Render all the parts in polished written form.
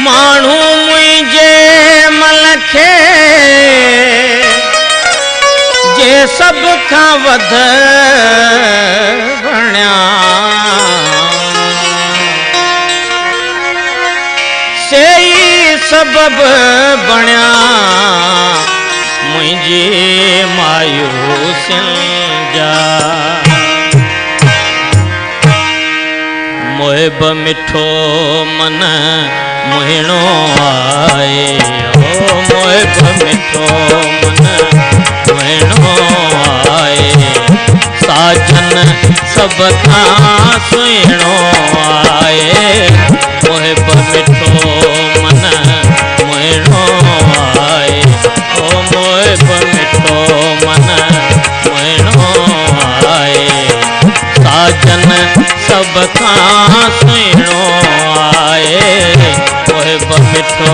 माण्हू मुंहिंजे मलखे जे सब खां वध बणिया सेई सबब बणिया मुंहिंजी मायूसियुनि जा मोहिब मिठो मन मोहिणो आए ओ मोहिब मिठो मन मोहिणो आए साजन सब खां सुहिणो आए मोहिब मिठो मन मोहिणो आए ओ मोहिब मिठो मन मोहिणो आए साजन सब खां सुहिणो आए मोहिब मिठो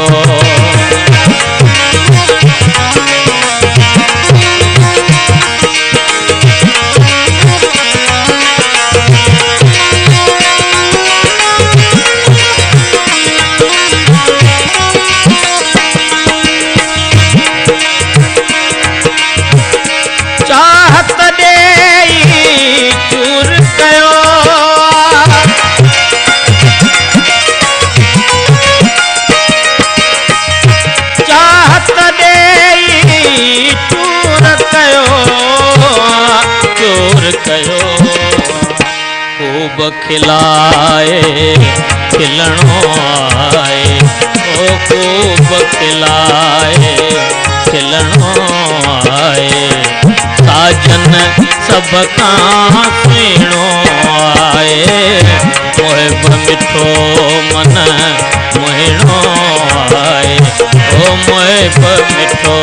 खूब खिलाए खिलणो आए ओ खूब खिलाए खिलणो आए साजन सब खां सुहिणो आए मोहिब मिठो मन मोहिणो आए ओ मोहिब मिठो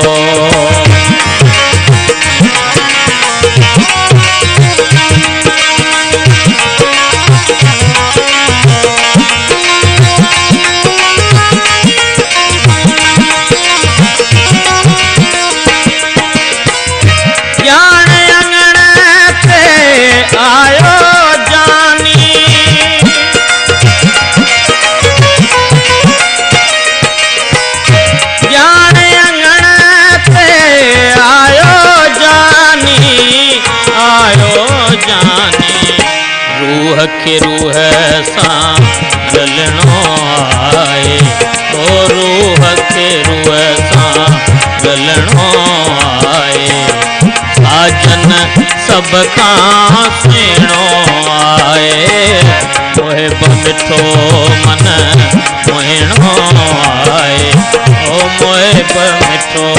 रूह के रूह सां रलणो आए ओ रूह के रूह सां रलणो आए साजन सब खां सुहिणो आए मोहिब मिठो मन मोहिणो आए ओ मोहिब मिठो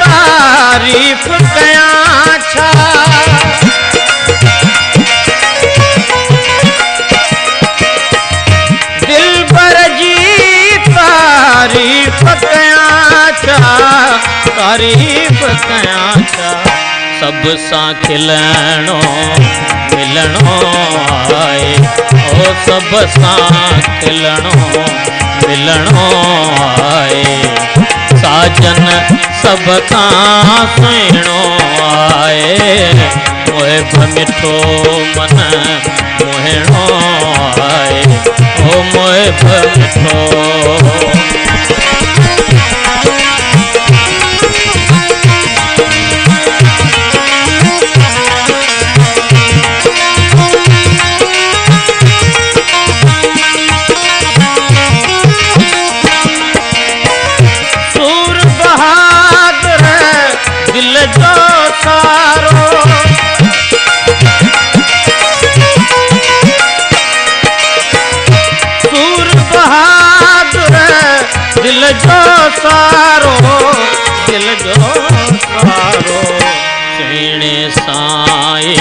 तारीफ कयां छा दिलबर जी तारीफ कयां छा तारीफ कयां छा सब सां खिलणो मिलणो आए ओ सब सां खिलणो मिलणो आए साजन सब खां सुहिणो आए मोहिब मिठो मन मोहिणो आए ओ मोहिब मिठो दिल जो सारो सूर बहादुर दिल जो सारो दिल जो सारो सुहिणे साई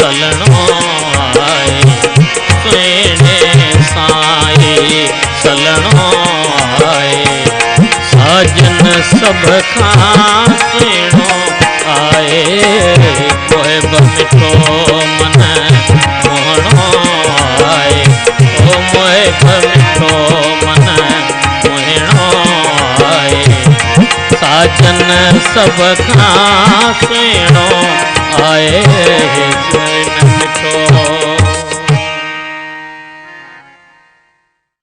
सलणो आए सुहिणे साई सलणो आए साजन सब खां सुहिणो आए मोहिब मिठो मन सब खां सुहिणो आहे जन मिठो।